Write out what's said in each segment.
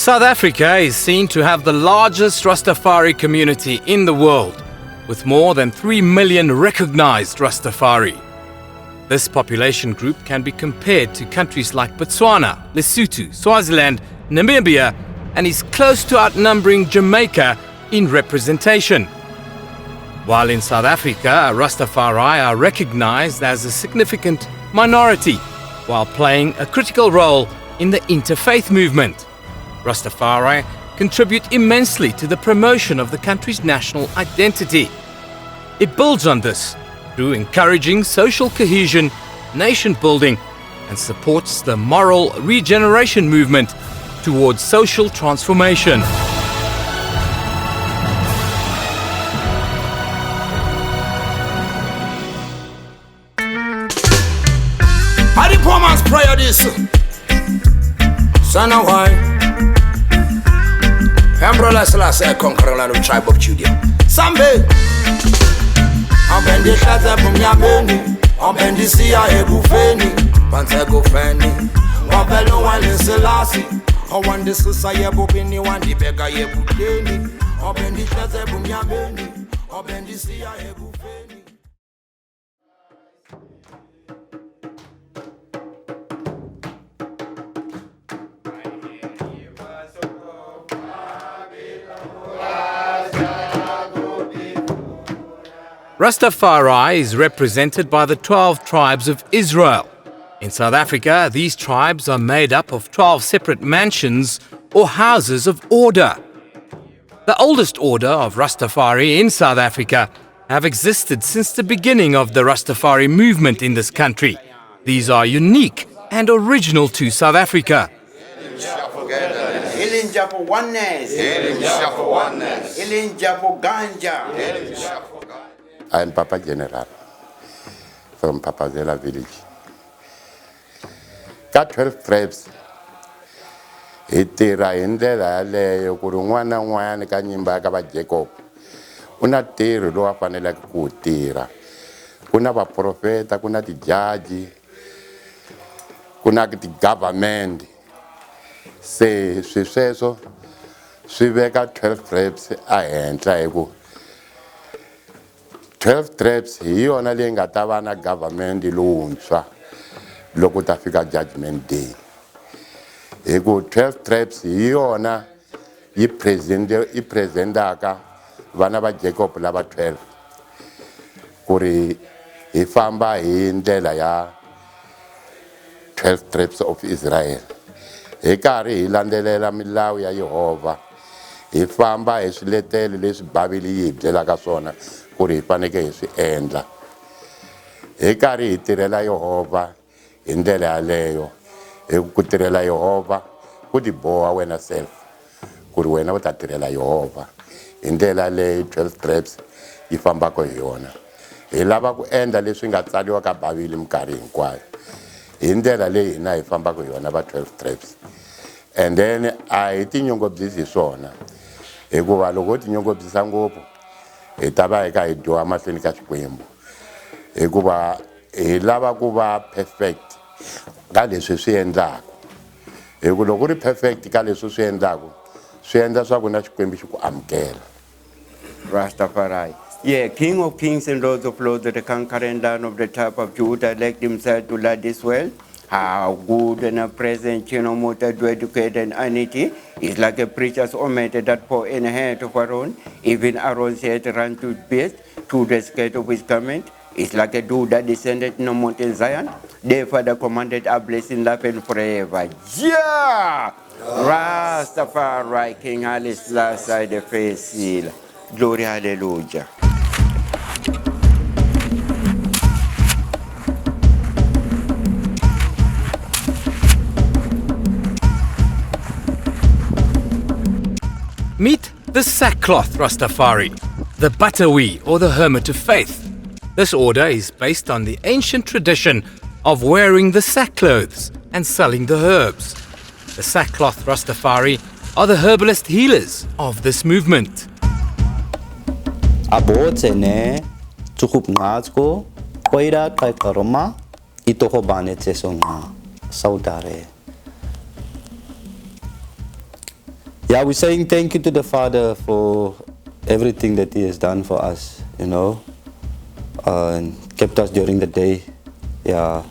South Africa is seen to have the largest Rastafari community in the world, with more than 3 million recognized Rastafari. This population group can be compared to countries like Botswana, Lesotho, Swaziland, Namibia, and is close to outnumbering Jamaica in representation. While in South Africa, Rastafari are recognized as a significant minority, while playing a critical role in the interfaith movement. Rastafari contribute immensely to the promotion of the country's national identity. It builds on this through encouraging social cohesion, nation building, and supports the moral regeneration movement towards social transformation. How the poor man's prayer this? Son of why? Emperor Selassie conqueror land of tribe of Judah. Sambe. Ambendi Shaza from Nyabinghi, Ambendi Sia Ebufeni, Pantego Feni, Wabelo Wale Selassie, Awandi Susa Yebupini, Wandi Bega Yebuteni, Ambendi Shaza from Nyabinghi, Ambendi Sia Ebufeni. Rastafari is represented by the 12 tribes of Israel. In South Africa, these tribes are made up of 12 separate mansions or houses of order. The oldest order of Rastafari in South Africa have existed since the beginning of the Rastafari movement in this country. These are unique and original to South Africa. Healing for oneness. Healing for ganja. I'm Papa General from Papazela village. Got 12 tribes. Itira indela leyo kurungwana n'wana ka nyimba ka ba Jacob. Una tirhi lo afanele ku tira. Kuna va profeta, kuna ti judge, kuna ti government. Se sweswo swi veka 12 tribes ahenhla hi ku 12 tribes hi yona leyi nga ta va na government lowuntshwa loko ta fika judgment day. Hi ku 12 tribes hi yona yi presentaka vana va Jacob lava 12 ku ri hi famba hi ndlela ya 12 tribes of Israel. Hi karhi hi landzelela milawu ya Yehova, hi famba hi swiletelo leswi Bibele yi hi byelaka swona ku ri hi faneke hi swi endla. Hi karhi hi tirhela Yehova hi ndlela yaleyo. Hi ku tirhela Yehova ku ti boha wena self ku ri wena u ta tirhela Yehova hi ndlela leyi 12 tribes yi fambaka hi yona. Hi lava ku endla leswi nga tsaliwa ka Bibele minkarhi hinkwayo hi ndlela leyi hina hi fambaka hi yona va 12 tribes. And then a hi tinyungubyisi hi swona hikuva loko hi tinyungubyisa ngopfu hi ta va hi ka hi dyoha mahlweni ka Xikwembu hikuva hi lava ku va perfect ka leswi swi endlaka. Hikuva loko ri perfect ka leswi swi endlaka swi endla swa ku na Xikwembu xi ku amukela. Rastafari. Yeah, King of Kings and Lords of Lords, the conquering Lion of the tribe of Judah, elect himself to lead this world. How good and a present, motor to educate and unity is like a preacher's omet that pour in a hand of Aaron. Even Aaron's head ran to base to the skirt of his garment. It's like a dew that descended in the mountain Zion. Therefore, the commanded a blessing laughing forever. Yeah! Rastafari, King Ali Selassie, the face seal. Glory, hallelujah. Meet the sackcloth Rastafari, the Batawi or the hermit of faith. This order is based on the ancient tradition of wearing the sackcloths and selling the herbs. The sackcloth Rastafari are the herbalist healers of this movement. Abotsene tsukup ngatsko koira kaikaroma itoko bane tsesonga saudare. Yeah, we're saying thank you to the Father for everything that He has done for us, you know, and kept us during the day. Yeah.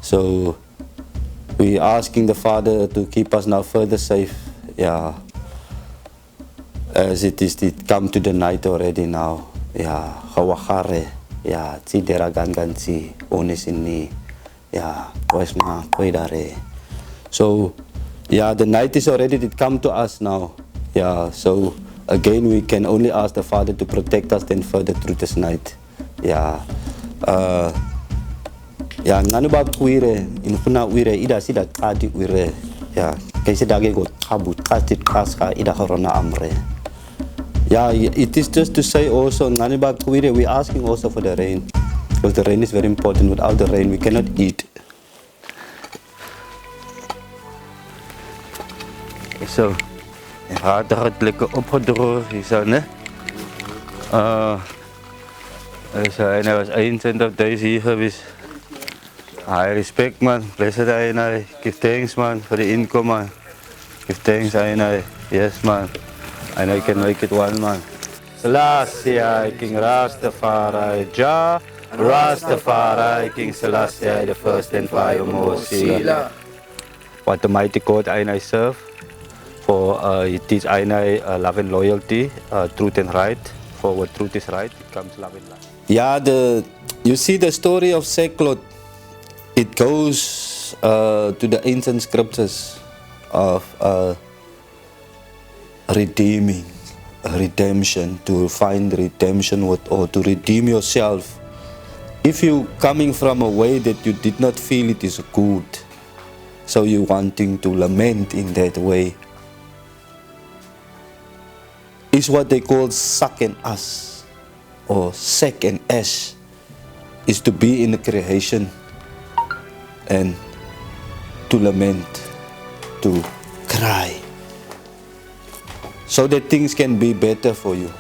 So we're asking the Father to keep us now further safe. Yeah. As it come to the night already now. Yeah. Hawakare. Yeah. Tsidera gangansi. Onisini. Yeah. Wesma koidare. So, yeah, the night is already come to us now. Yeah. So again, we can only ask the Father to protect us then further through this night. Yeah. Ya ngani bab kuire in kuna uire ida sida kadi uire ya kaisi dage go kabut kastit kaska ida corona amre. Yeah, it is just to say also ngani bab kuire we asking also for the rain, because the rain is very important. Without the rain we cannot eat. So ja, dat het lekker opgedroogd is zo, ne? En hij was 21 days hier geweest. I respect, man. Blessed I give thanks, man, for the income, man. Give thanks, I yes, man. I know you can make it one, man. Selassie, King Rastafari, Jah, Rastafari, King Selassie, the first and foremost. What the mighty God I serve, for it teach I love and loyalty, truth and right. For what truth is right, it comes love and light. Yeah, you see the story of sackcloth. It goes to the ancient scriptures of redeeming, redemption, to find redemption or to redeem yourself. If you coming from a way that you did not feel it is good, so you wanting to lament in that way, is what they call suck and ash, or sack and ash, is to be in the creation and to lament, to cry, so that things can be better for you.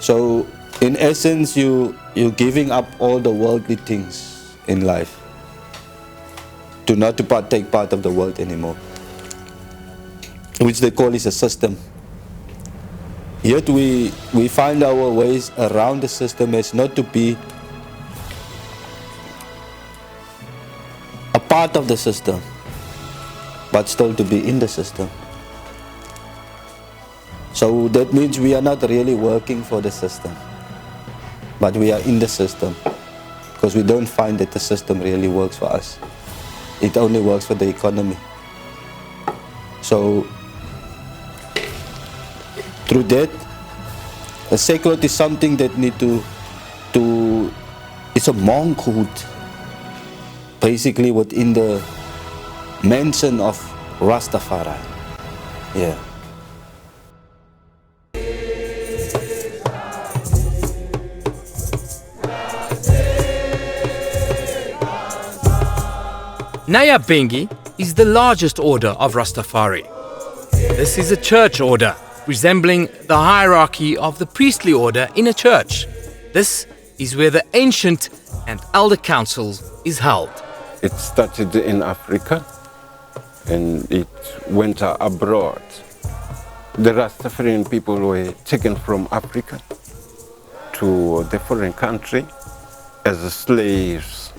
So in essence, you're giving up all the worldly things in life to not to take part of the world anymore, which they call is a system. Yet we find our ways around the system as not to be a part of the system, but still to be in the system. So that means we are not really working for the system, but we are in the system, because we don't find that the system really works for us. It only works for the economy. So through that, a sackcloth is something that need to it's a monkhood, basically within the mention of Rastafari. Yeah. Nyabinghi is the largest order of Rastafari. This is a church order, resembling the hierarchy of the priestly order in a church. This is where the ancient and elder council is held. It started in Africa and it went abroad. The Rastafarian people were taken from Africa to the foreign country as slaves,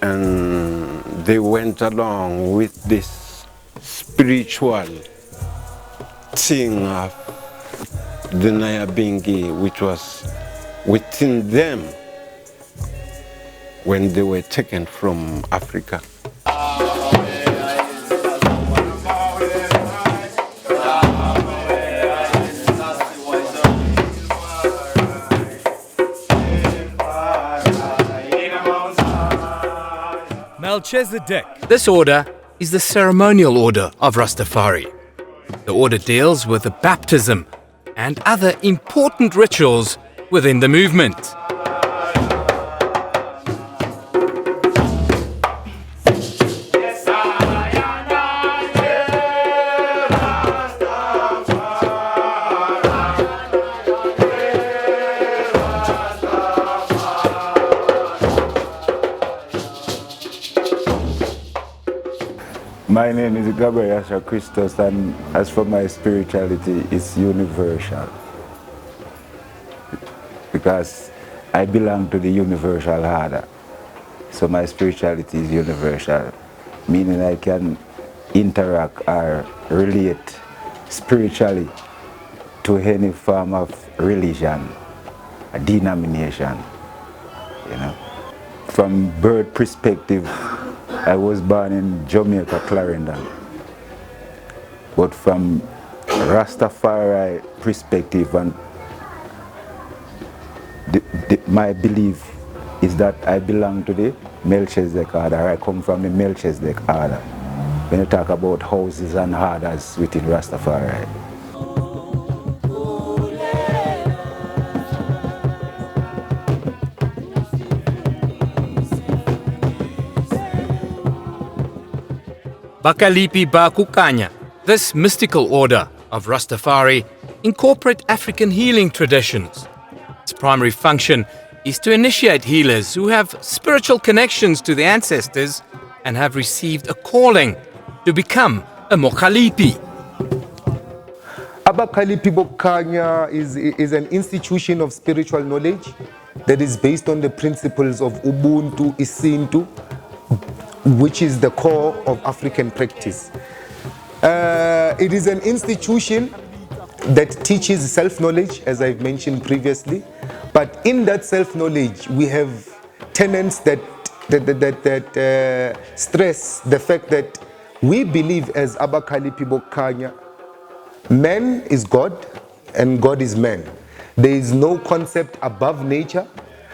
and they went along with this spiritual thing of the Nyabinghi, which was within them when they were taken from Africa. Melchizedek. This order is the ceremonial order of Rastafari. The order deals with the baptism and other important rituals within the movement. My name is Gabriel Asha Christos, and as for my spirituality, it's universal. Because I belong to the universal order. So my spirituality is universal, meaning I can interact or relate spiritually to any form of religion, a denomination, you know. From birth perspective, I was born in Jamaica, Clarendon. But from Rastafari perspective, and my belief is that I belong to the Melchizedek order. I come from the Melchizedek order. When you talk about houses and orders within Rastafari. Ibaka Lippe Bakukanya, this mystical order of Rastafari, incorporate African healing traditions. Its primary function is to initiate healers who have spiritual connections to the ancestors and have received a calling to become a Mokhalipi. Ibaka Lippe is an institution of spiritual knowledge that is based on the principles of Ubuntu, Isintu, which is the core of African practice. It is an institution that teaches self-knowledge, as I've mentioned previously, but in that self-knowledge we have tenets that stress the fact that we believe as Ibaka Lippe, man is God and God is man. There is no concept above nature,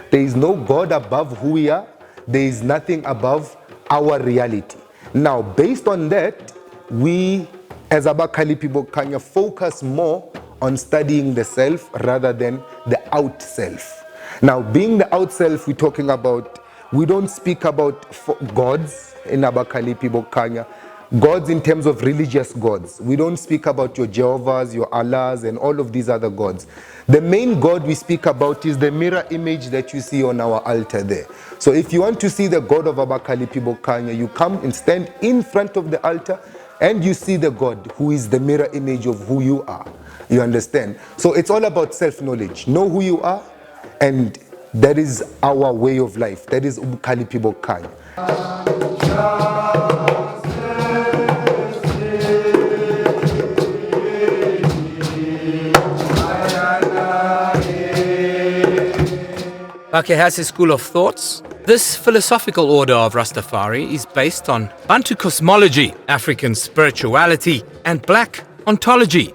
there is no God above who we are, there is nothing above our reality. Now, based on that, we as Ibaka Lippe focus more on studying the self rather than the out self. Now, being the out self, we're talking about, we don't speak about gods in Ibaka Lippe, gods in terms of religious gods. We don't speak about your Jehovahs, your Allahs, and all of these other gods. The main God we speak about is the mirror image that you see on our altar there. So if you want to see the God of Ibaka Lippe, you come and stand in front of the altar and you see the God who is the mirror image of who you are. You understand? So it's all about self-knowledge. Know who you are, and that is our way of life. That is Ibaka Lippe. Ibaka has his school of thoughts. This philosophical order of Rastafari is based on Bantu cosmology, African spirituality, and black ontology.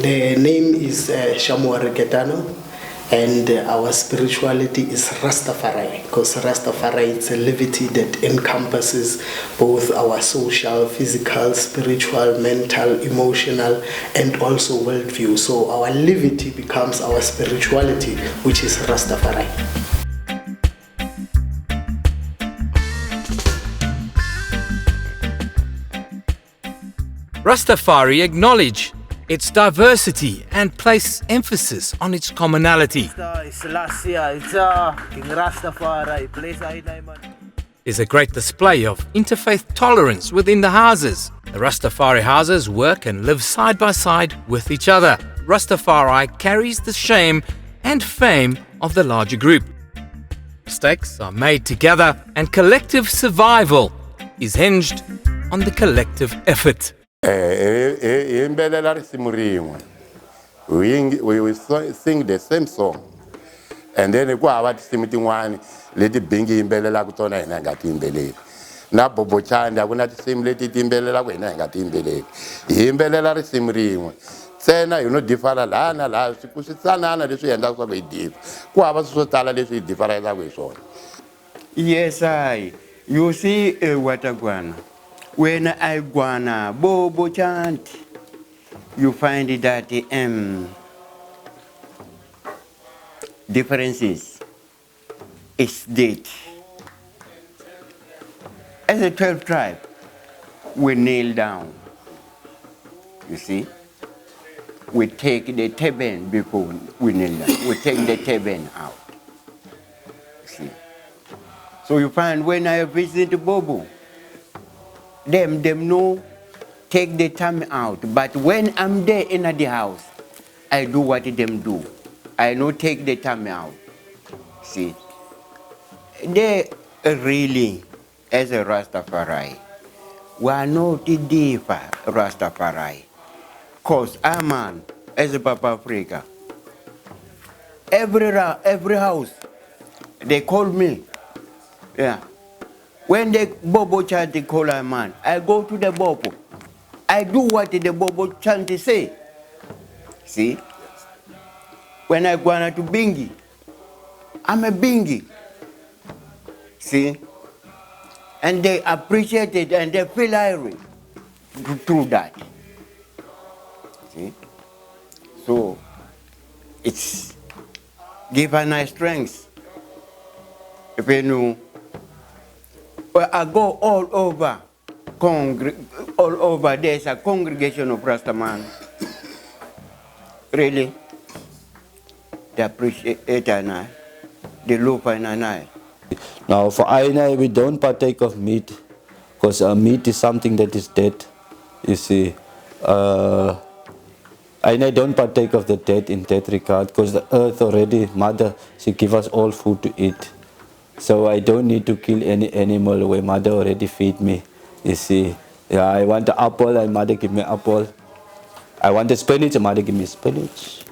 The name is Shamu Ketano, and our spirituality is Rastafari, because Rastafari is a levity that encompasses both our social, physical, spiritual, mental, emotional, and also worldview. So our levity becomes our spirituality, which is Rastafari. Rastafari acknowledge its diversity and place emphasis on its commonality. There's a great display of interfaith tolerance within the houses. The Rastafari houses work and live side by side with each other. Rastafari carries the shame and fame of the larger group. Mistakes are made together, and collective survival is hinged on the collective effort. We sing the same song, and then go out simiting one, Lady Bingi in Bella Kutona and I got in Bele. Now Bobo Chan, I will not sim Lady Timbella when I got in Bele. In Bella Simri. Sena, you know, different lana, la, Kusana, this way, and that's what we did. Quava so talented is different that we saw. Yes, you see what I guana. When I guana, Bobo chant, you find that differences is date. As a 12 tribe, we nail down. You see? we take the turban before we kneel down. We take the turban out. See? So you find when I visit Bobo, them know take the time out. But when I'm there in the house, I do what them do. I don't take the time out. See? They really, as a Rastafari, we are not different Rastafari. Because I'm man, as a Papa Africa, every house, they call me. Yeah. When the Bobo chant, they call a man. I go to the Bobo. I do what the Bobo chant say. See? When I go to Bingi, I'm a Bingi. See? And they appreciate it and they feel irate through that. See? So, it's give a nice strength. If you know, well, I go all over, there's a congregation of Rastaman. Really, they appreciate it and I, they love and I. Now, for I and I, we don't partake of meat, because meat is something that is dead. You see, I and I don't partake of the dead in that regard, because the earth already, Mother, she gives us all food to eat. So I don't need to kill any animal where Mother already feed me. You see, yeah, I want an apple, and Mother give me apple. I want a spinach, and Mother give me spinach.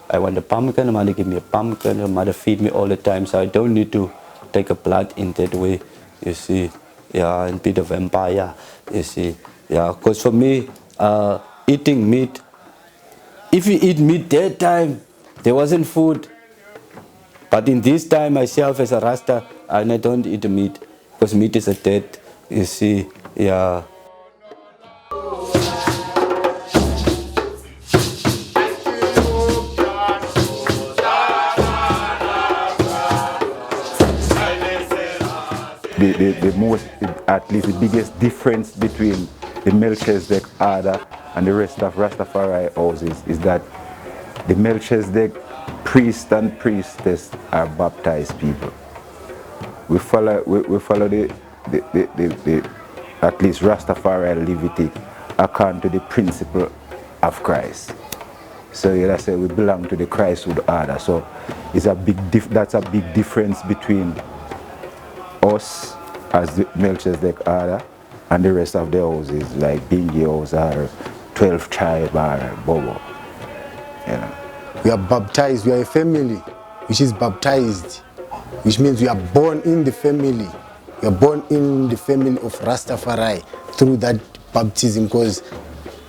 I want a pumpkin, and Mother give me a pumpkin, and Mother feed me all the time. So I don't need to take a blood in that way, you see, yeah, and be the vampire, you see, yeah, because for me, eating meat, if you eat meat that time, there wasn't food, but in this time, myself as a Rasta, I don't eat meat, because meat is a dead, you see, yeah. The most, at least the biggest difference between the Melchizedek order and the rest of Rastafari houses is that the Melchizedek priest and priestess are baptized people. We follow the at least Rastafari levity according to the principle of Christ. So yeah, that's we belong to the Christhood order. So it's a that's a big difference between us as the Melchizedek order and the rest of the houses like Bingi House or 12 Tribe or Bobo. You know. We are baptized, we are a family which is baptized, which means we are born in the family. We are born in the family of Rastafari through that baptism, because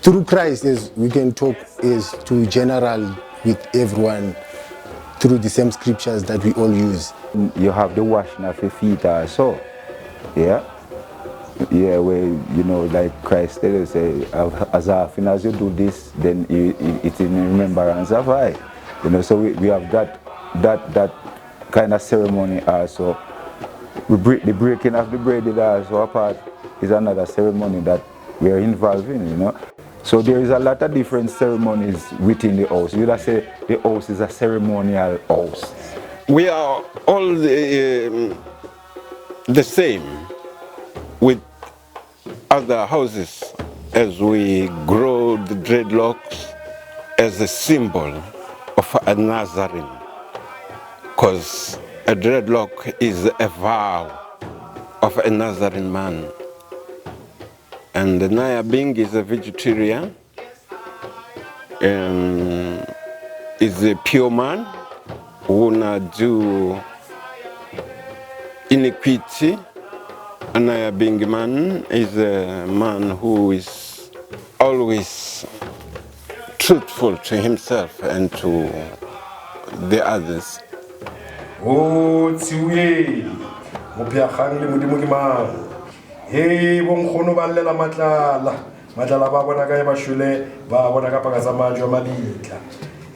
through Christ, as we can talk is to general with everyone through the same scriptures that we all use. You have the washing of your feet also, yeah? Yeah, where, you know, like Christ tells us, as often as you do this, then it's in remembrance of I. You know, so we have that kind of ceremony also. The breaking of the bread is also a part, is another ceremony that we are involved in, you know. So there is a lot of different ceremonies within the house. You would say the house is a ceremonial house. We are all the same with other houses as we grow the dreadlocks as a symbol of a Nazarene, because a dreadlock is a vow of a Nazarene man. And the Nyabinghi is a vegetarian, is a pure man who not do iniquity. A Nyabinghi man is a man who is always truthful to himself and to the others. Oh, Tiwe, Mopiakhang le Modimo ke mang? Hey, bonkgono ba llela matlala ba bona ka ba shule ba bona ka paka tsa majwa mabitla.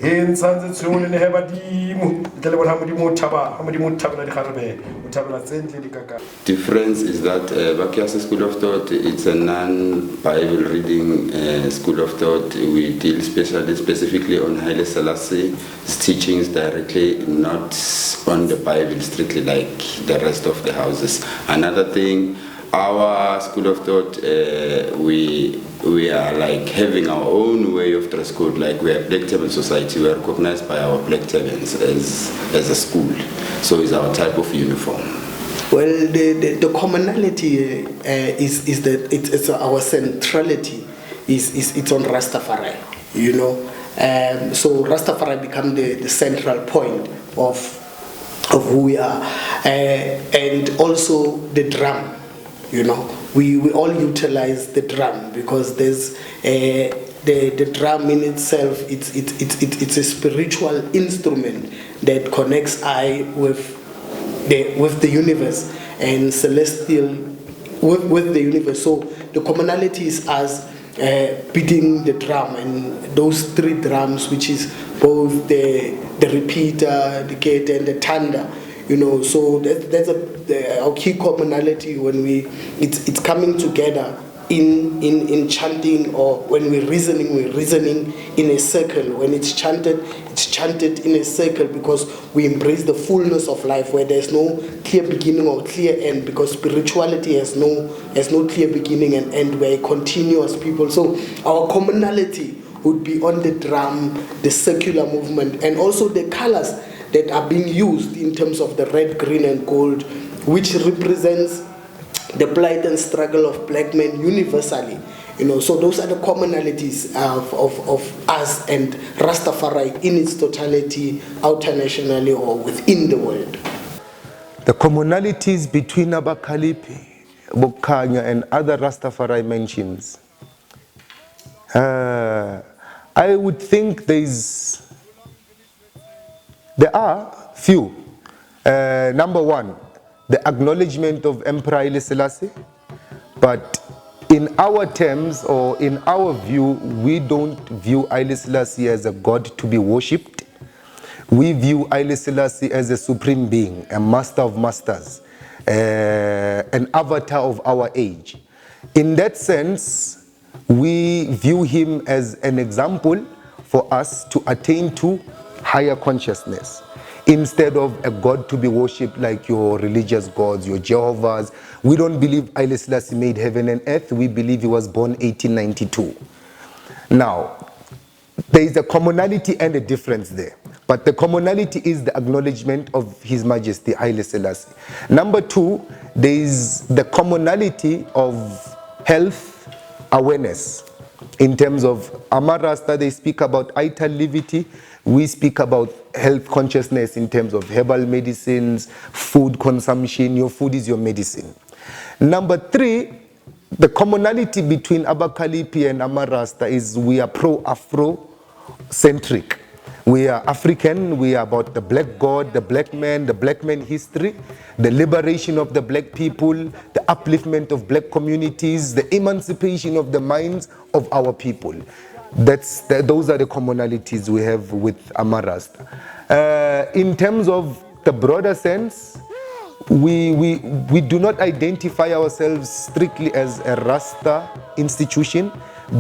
he ntshantse tshwengwe le he badimo tle le bona ha modimo o thabela dikgarebe o thabela tsentle di kaka. Difference is that Bakiase School of Thought, it's a non-Bible reading school of thought. We deal specifically on Haile Selassie's teachings directly, not on the Bible strictly like the rest of the houses. Another thing, our school of thought, we are like having our own way of dress code. Like we are Black Turban Society, we are recognized by our Black Turbans as a school. So it's our type of uniform. Well, the commonality is that it's our centrality it's on Rastafari, you know. So Rastafari become the central point of who we are, and also the drum. You know, we all utilize the drum because there's the drum in itself. It's a spiritual instrument that connects I with the universe and celestial with the universe. So the commonality is us beating the drum, and those three drums, which is both the repeater, the gate, and the thunder. You know, so that's our key commonality when it's coming together in chanting, or when we're reasoning in a circle. When it's chanted in a circle, because we embrace the fullness of life where there's no clear beginning or clear end, because spirituality has no clear beginning and end. We're continuous people. So our commonality would be on the drum, the circular movement, and also the colors that are being used in terms of the red, green, and gold, which represents the plight and struggle of black men universally. You know, so those are the commonalities of us and Rastafari in its totality, internationally or within the world. The commonalities between Ibaka Lippe, Bokanya, and other Rastafari mentions, I would think there are few. Number one, the acknowledgement of Emperor Haile Selassie, but in our terms or in our view, we don't view Haile Selassie as a god to be worshipped. We view Haile Selassie as a supreme being, a master of masters, an avatar of our age. In that sense, we view him as an example for us to attain to higher consciousness, instead of a god to be worshipped like your religious gods, your Jehovah's. We don't believe Haile Selassie made heaven and earth. We believe he was born 1892. Now, there is a commonality and a difference there. But the commonality is the acknowledgement of His Majesty Haile Selassie. Number two, there is the commonality of health awareness. In terms of Amarasta, they speak about ital levity. We speak about health consciousness in terms of herbal medicines, food consumption. Your food is your medicine. Number three, the commonality between Ibaka Lippe and Amarasta is we are pro-Afro-centric. We are African, we are about the black God, the black man history, the liberation of the black people, the upliftment of black communities, the emancipation of the minds of our people. Those are the commonalities we have with Amarasta. In terms of the broader sense, we do not identify ourselves strictly as a Rasta institution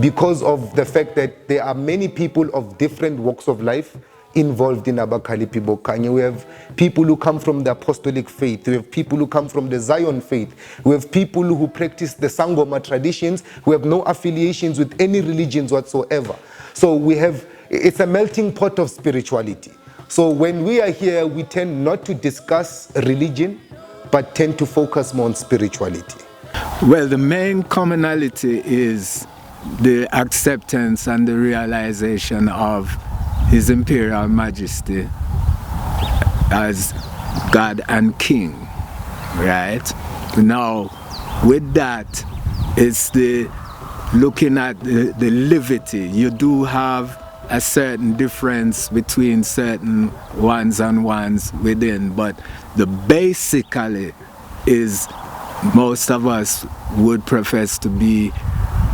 because of the fact that there are many people of different walks of life involved in Ibaka Lippe Bokanya. We have people who come from the apostolic faith. We have people who come from the Zion faith. We have people who practice the Sangoma traditions, who have no affiliations with any religions whatsoever. So it's a melting pot of spirituality. So when we are here, we tend not to discuss religion, but tend to focus more on spirituality. Well, the main commonality is the acceptance and the realization of His Imperial Majesty as God and King, right? Now, with that, it's the looking at the levity. You do have a certain difference between certain ones and ones within, but the basically is most of us would profess to be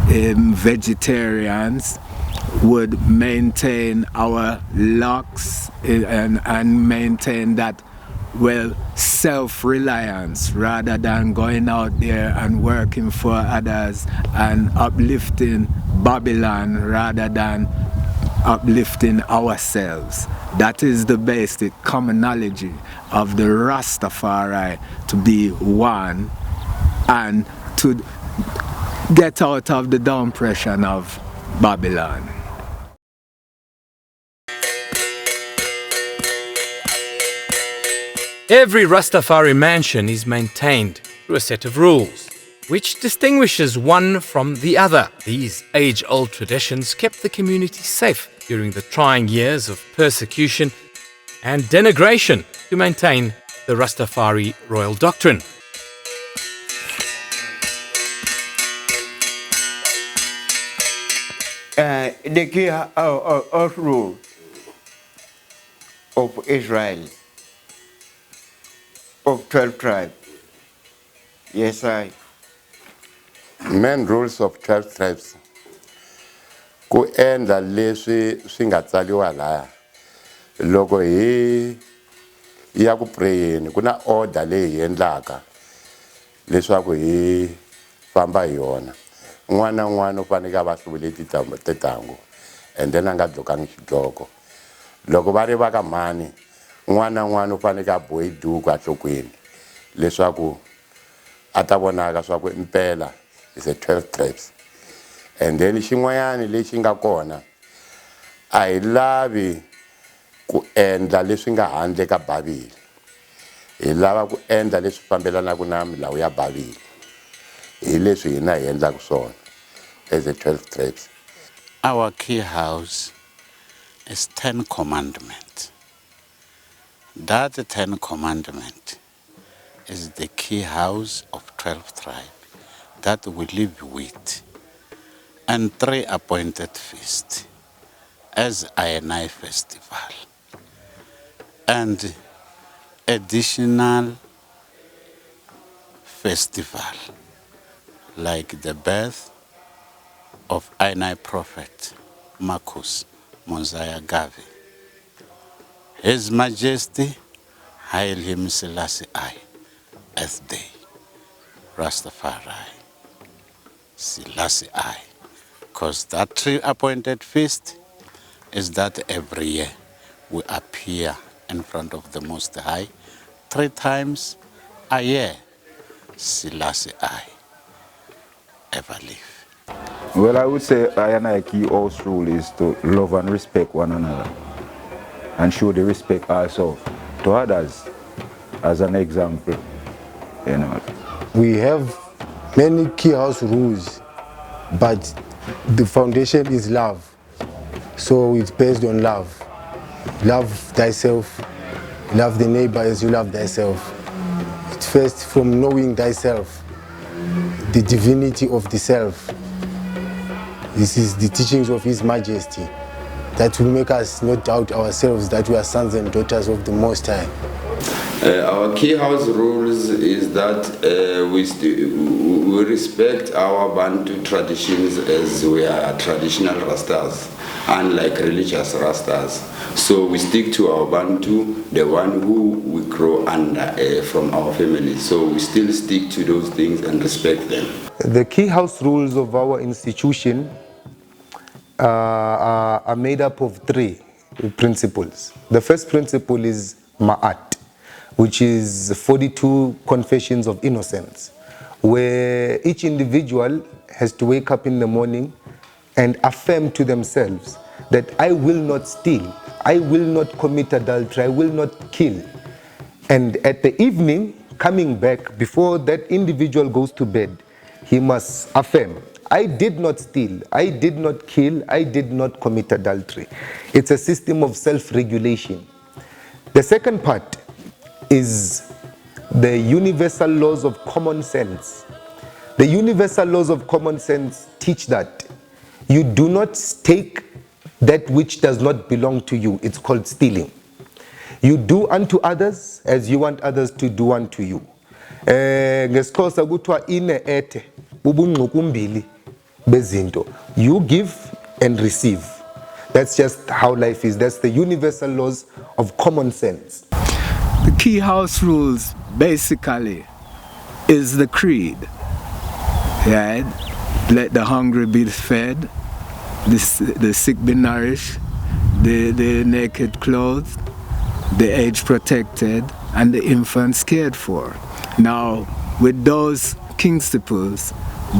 vegetarians. would maintain our locks and maintain that, well, self-reliance rather than going out there and working for others and uplifting Babylon rather than uplifting ourselves. That is the basic commonality of the Rastafari, to be one and to get out of the downpression of Babylon. Every Rastafari mansion is maintained through a set of rules, which distinguishes one from the other. These age-old traditions kept the community safe during the trying years of persecution and denigration to maintain the Rastafari royal doctrine. The key of rule of Israel, of 12 tribes. Yes, Main rules of 12 tribes. Ku endla leswi swi nga tsaliwa laha. Loko hi ya ku prayeni ku na order leyi endlaka leswaku hi famba hi yona. N'wana n'wana u fanele a va hluvule tintangu and then a nga dlokangi xidloko. Loko va ri va ka mhani n'wana n'wana u fanele a bohe duku enhlokweni leswaku a ta vonaka swa ku impela is a 12 tribes. And then xin'wanyana lexi nga kona a hi lavi ku endla leswi nga handle ka Bibele. Hi lava ku endla leswi fambelanaka na milawu ya Bibele. Hi leswi hina hi endlaka swona as a 12 tribes. Our key house is 10 commandments. That 10 commandment is the key house of 12 tribes that we live with, and 3 appointed feasts as I festival, and additional festival like the birth of Ainai prophet Marcus Mosiah Garvey. His Majesty Haile Him Selassie I, Earth Day, Rastafari, Selassie I. Because that 3 appointed feast is that every year we appear in front of the Most High 3 times a year. Selassie I, ever live. Well, I would say I key house rule is to love and respect one another and show the respect also to others as an example, you know. We have many key house rules, but the foundation is love. So it's based on love. Love thyself, love the neighbor as you love thyself. It's first from knowing thyself, the divinity of the self. This is the teachings of His Majesty that will make us not doubt ourselves that we are sons and daughters of the Most High. Our key house rules is that we respect our Bantu traditions as we are traditional Rastas, unlike religious Rastas. So we stick to our Bantu, the one who we grow under from our family. So we still stick to those things and respect them. The key house rules of our institution are made up of 3 principles. The first principle is Ma'at, which is 42 confessions of innocence, where each individual has to wake up in the morning and affirm to themselves that I will not steal, I will not commit adultery, I will not kill. And at the evening, coming back, before that individual goes to bed, he must affirm, I did not steal, I did not kill, I did not commit adultery. It's a system of self-regulation. The second part is the universal laws of common sense. The universal laws of common sense teach that you do not take that which does not belong to you. It's called stealing. You do unto others as you want others to do unto you. Ngesixhosa kuthiwa ine ethe bubungqukumbili bezinto. You give and receive. That's just how life is. That's the universal laws of common sense. The key house rules basically is the creed. Right? Let the hungry be fed, the sick be nourished, the naked clothed, the aged protected, and the infants cared for. Now, with those principles,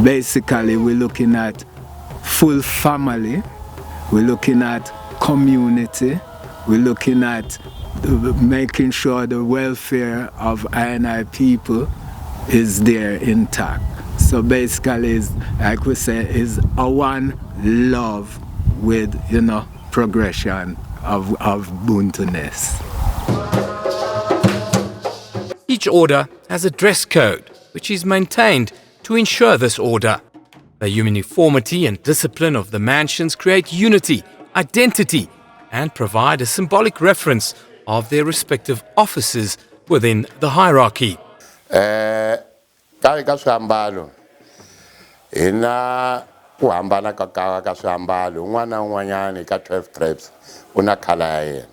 basically we're looking at full family, we're looking at community, we're looking at making sure the welfare of I people is there intact. So basically, like we say, is a one love with, progression of Ubuntu-ness. Each order has a dress code, which is maintained to ensure this order. The uniformity and discipline of the mansions create unity, identity, and provide a symbolic reference of their respective offices within the hierarchy. Ka swiambalo hina ku hambana ka swiambalo un'wana na un'wanyana ka 12 tribes una khala ya yena.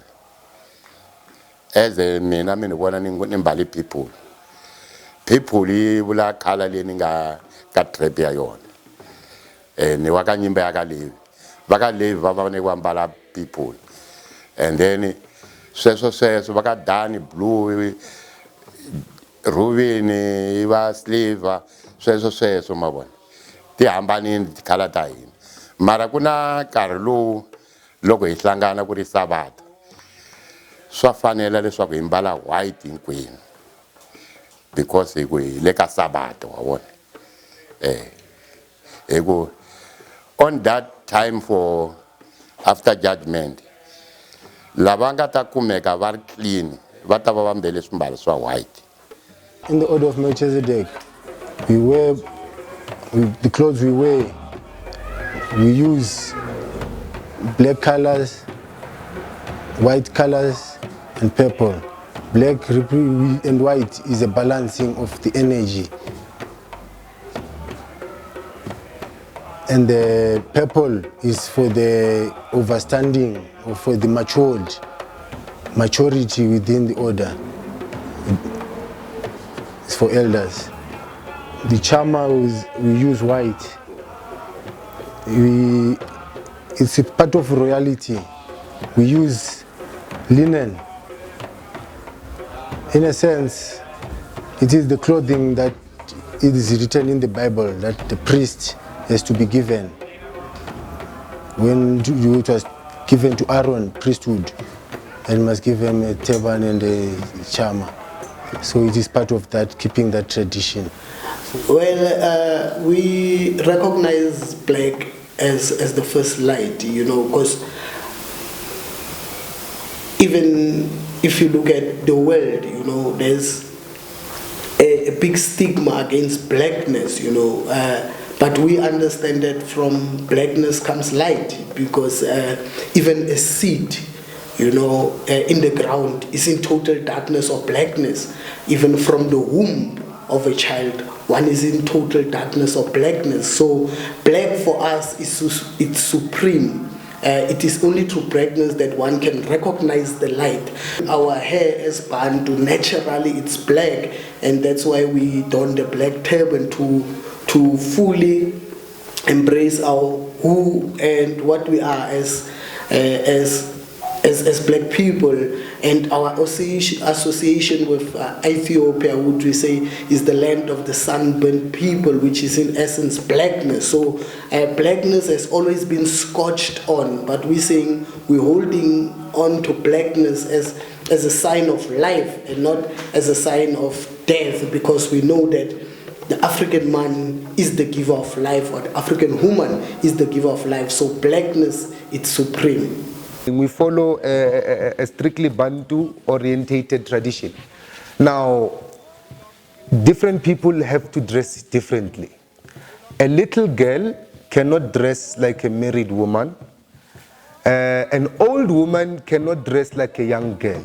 As mina ni vona ni mbali people yi vula khala leyi ni nga ka tribe ya yona. Ni wa ka nyimba ya ka Levi va ka Levi va va ni ku ambala people, and then sweswo va ka Dani blue Ruvini va Sliver sweswo mavona ti hambanini tikhala ta hina, mara ku na nkarhi lowu loko hi hlangana ku ri Sabata swa fanela leswaku hi mbala white hinkwenu because hi le ka Sabata wa vona. On that time for after judgment lava nga ta kumeka va ri clean va ta va va mbele swimbalo swa white. In the order of Melchizedek, we wear the clothes we wear. We use black colors, white colors, and purple. Black and white is a balancing of the energy. And the purple is for the overstanding or for the maturity within the order. It's for elders. The chama we use white. It's a part of royalty. We use linen. In a sense, it is the clothing that it is written in the Bible that the priest has to be given. When it was given to Aaron, priesthood, and must give him a turban and a chama. So it is part of that, keeping that tradition. Well, we recognize black as the first light, because even if you look at the world, there's a big stigma against blackness, but we understand that from blackness comes light, because even a seed, in the ground is in total darkness or blackness. Even from the womb of a child, one is in total darkness or blackness. So black for us it's supreme. It is only through blackness that one can recognize the light. Our hair is Bantu, naturally it's black, and that's why we don the black turban to fully embrace our who and what we are as black people. And our association with Ethiopia, would we say, is the land of the sunburnt people, which is in essence blackness. So blackness has always been scorched on, but we're saying we're holding on to blackness as a sign of life and not as a sign of death, because we know that the African man is the giver of life, or the African woman is the giver of life. So blackness, it's supreme. We follow a strictly Bantu-orientated tradition. Now, different people have to dress differently. A little girl cannot dress like a married woman. An old woman cannot dress like a young girl.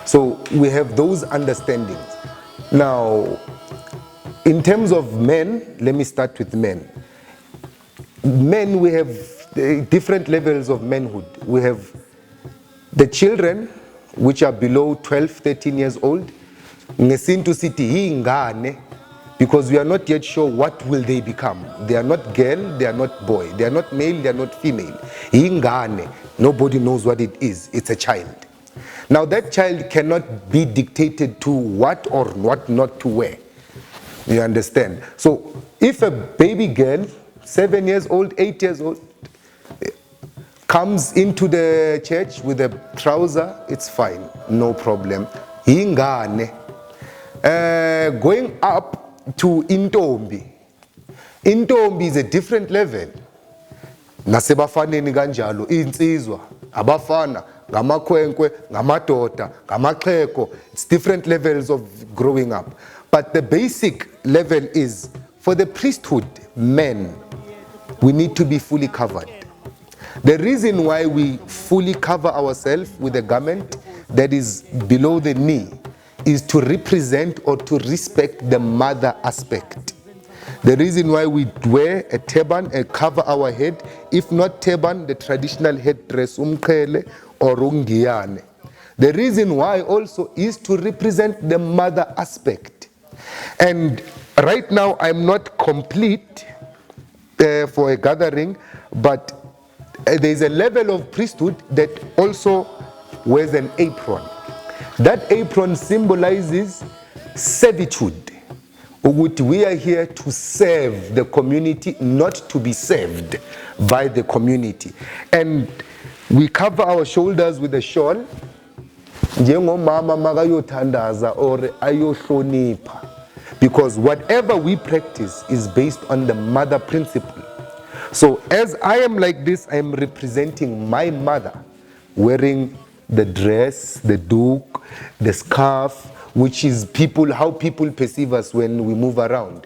So we have those understandings. Now, in terms of men, let me start with men. Men, we have different levels of manhood. We have the children, which are below 12, 13 years old. Ngesintu sithi ingane, because we are not yet sure what will they become. They are not girl, they are not boy, they are not male, they are not female. Ingane, nobody knows what it is. It's a child. Now that child cannot be dictated to what or what not to wear. You understand? So if a baby girl, 7 years old, 8 years old, comes into the church with a trouser, it's fine, no problem. Ingane. Going up to intombi. Intombi is a different level. Nasebafaneni kanjalo insizwa, abafana, ngamakhwenkwe, ngamadoda, ngamaxhego. It's different levels of growing up. But the basic level is, for the priesthood, men, we need to be fully covered. The reason why we fully cover ourselves with a garment that is below the knee is to represent or to respect the mother aspect. The reason why we wear a turban and cover our head, if not turban, the traditional headdress, umkhele or ungiyane. The reason why also is to represent the mother aspect. And right now I'm not complete for a gathering, but there's a level of priesthood that also wears an apron. That apron symbolizes servitude. We are here to serve the community, not to be served by the community. And we cover our shoulders with a shawl. Because whatever we practice is based on the mother principle. So as I am like this, I am representing my mother, wearing the dress, the doek, the scarf, which is how people perceive us when we move around.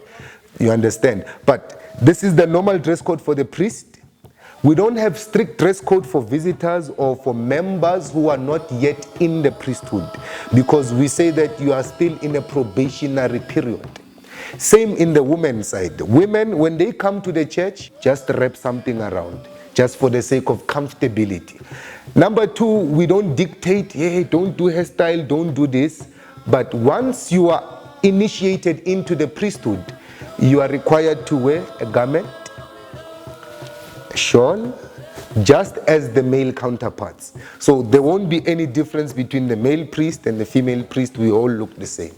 You understand? But this is the normal dress code for the priest. We don't have strict dress code for visitors or for members who are not yet in the priesthood, because we say that you are still in a probationary period. Same in the women's side. Women, when they come to the church, just wrap something around, just for the sake of comfortability. Number two, we don't dictate, hey, don't do hairstyle, don't do this. But once you are initiated into the priesthood, you are required to wear a garment, a shawl, just as the male counterparts. So there won't be any difference between the male priest and the female priest. We all look the same.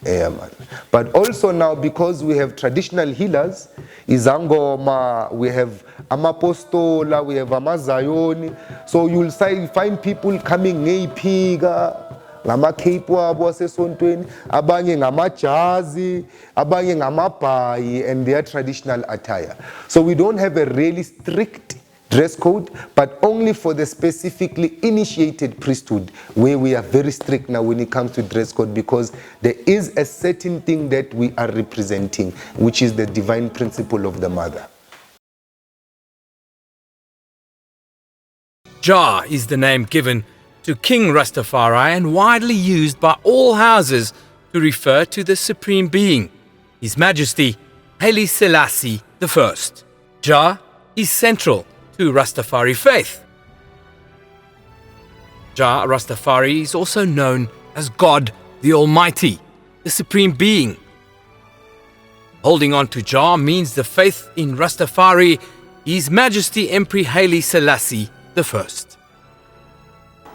Yeah, man. But also now, because we have traditional healers, izangoma, we have amapostola, we have amazayoni. So you'll find people coming ngeipiga, ngama-cape wabo asesontweni, abanye ngamajazi, abanye ngamabhayi, and their traditional attire. So we don't have a really strict dress code, but only for the specifically initiated priesthood, where we are very strict now when it comes to dress code, because there is a certain thing that we are representing, which is the divine principle of the mother. Jah is the name given to King Rastafari and widely used by all houses to refer to the Supreme Being, His Majesty Haile Selassie I. Jah is central to Rastafari faith. Jah Rastafari is also known as God the Almighty, the Supreme Being. Holding on to Jah means the faith in Rastafari, His Majesty Emperor Haile Selassie I.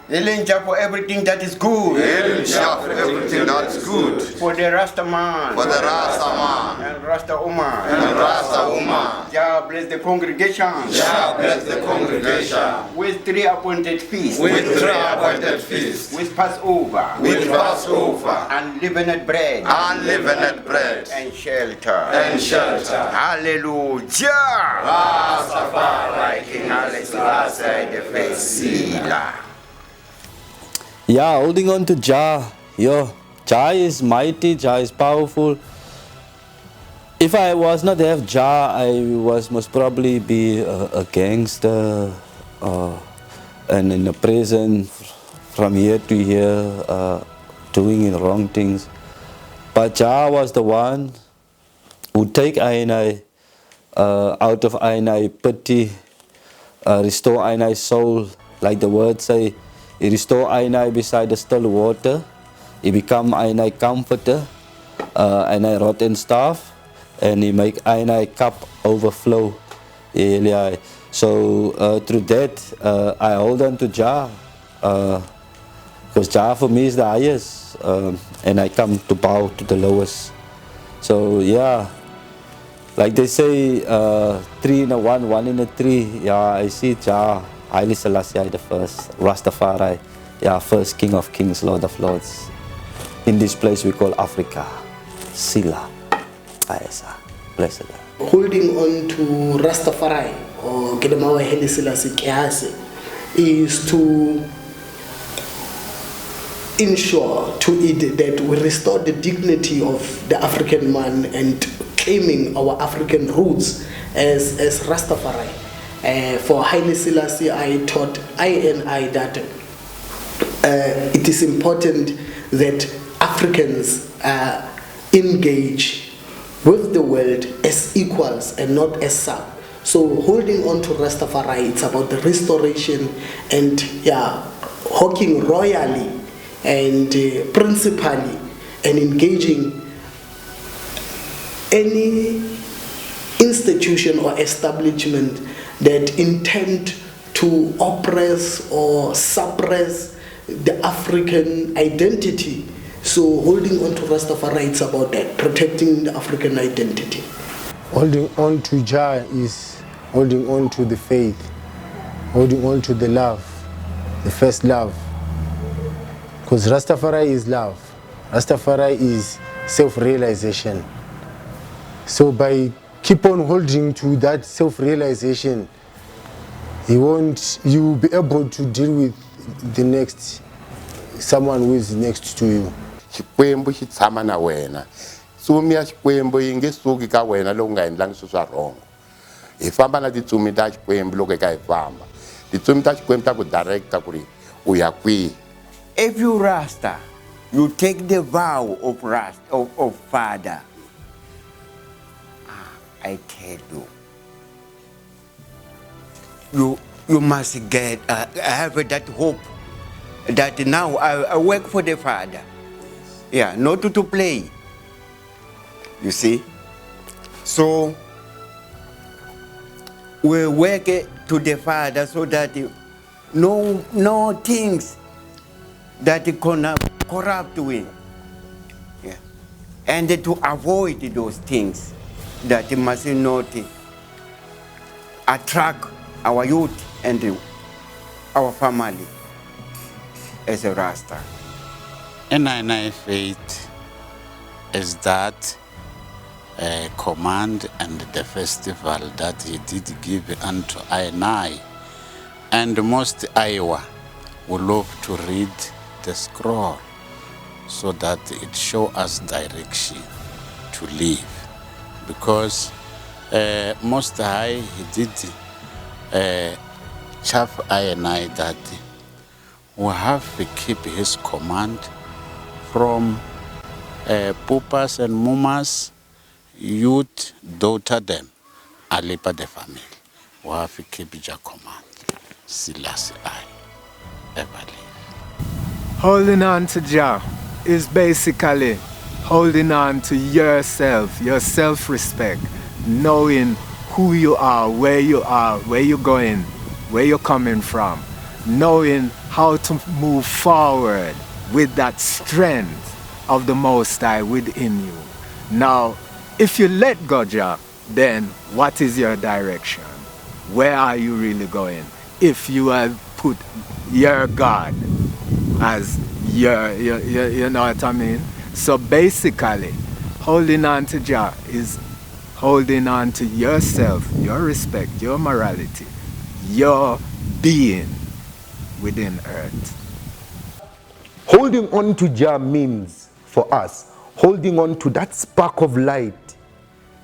Elinja for everything that is good. Elinja for everything that is good. For the Rasta man. For the Rasta man. And Rasta woman. And Rasta woman. Jah bless the congregation. Jah bless the congregation. With 3 appointed feasts. With 3 appointed feasts. With Passover. With Passover. And leavened bread. And leavened bread. And shelter. And shelter. Hallelujah. Rastafari King Haile Selassie the first. Yeah, holding on to Jah. Jah is mighty, Jah is powerful. If I was not to have Jah, I was most probably be a gangster and in a prison from here to here doing wrong things. But Jah was the one who take Ainai out of Ainai pity restore I soul, like the word say, he restore I beside the still water, he become I comforter, I rod and staff, and he make I cup overflow. Yeah. So through that, I hold on to Jah, because Jah for me is the highest, and I come to bow to the lowest. So yeah, like they say, 3 in a 1, 1 in a 3. Yeah, I see Jah, Haile Selassie the first, Rastafari, yeah, first King of Kings, Lord of Lords. In this place we call Africa, Sila, Aesa, blessed. Holding on to Rastafari or Kedemawa Haile Selassie Kease is to ensure to it that we restore the dignity of the African man and claiming our African roots as Rastafari. For Haile Selassie, I taught that it is important that Africans engage with the world as equals and not as sub. So holding on to Rastafari, it's about the restoration and hawking royally and principally and engaging any institution or establishment that intend to oppress or suppress the African identity. So holding on to Rastafari, it's about that, protecting the African identity. Holding on to Jah is holding on to the faith, holding on to the love, the first love. Because Rastafari is love. Rastafari is self-realization. So by keep on holding to that self-realization, you'll be able to deal with the next, someone who is next to you. Xikwembu xi tshama na wena. Tsumi ya Xikwembu yi nge suki ka wena loko nga endlangi swilo swa wrong. Hi famba na titsumi ta Xikwembu loko hi ka hi famba. Titsumi ta Xikwembu ta ku directa ku ri u ya kwihi. If you Rasta, you take the vow of Father. I tell you must get have that hope that now I work for the Father. Yeah, not to play. You see? So we work to the Father so that no things that gonna corrupt we. Yeah. And to avoid those things that must not attract our youth and our family as a Rasta. NINI faith is that command and the festival that he did give unto I, and most Iowa will love to read the scroll so that it show us direction to live, because Most High he did chaff I that we have to keep his command from pupas and mumas, youth, daughter them, alipa the family. We have to keep your command. Selassie I ever live. Holding on to Jah is basically holding on to yourself, your self-respect, knowing who you are, where you're going, where you're coming from, knowing how to move forward with that strength of the Most High within you. Now, if you let go, Jah, then what is your direction? Where are you really going? If you have put your God as your, you know what I mean? So basically, holding on to Jah is holding on to yourself, your respect, your morality, your being within earth. Holding on to Jah means, for us, holding on to that spark of light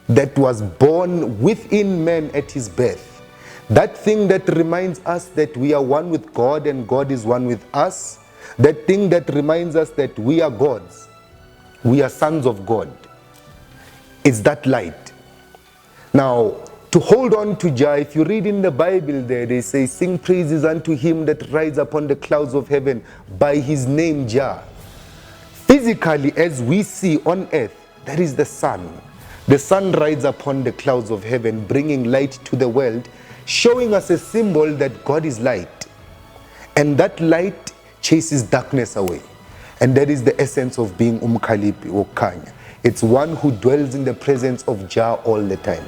that was born within man at his birth. That thing that reminds us that we are one with God and God is one with us. That thing that reminds us that we are gods. We are sons of God. It's that light. Now, to hold on to Jah. If you read in the Bible there, they say, sing praises unto him that rides upon the clouds of heaven by his name Jah. Physically, as we see on earth, that is the sun. The sun rides upon the clouds of heaven, bringing light to the world, showing us a symbol that God is light. And that light chases darkness away. And that is the essence of being Umkhalipi or Khanya. It's one who dwells in the presence of Jah all the time.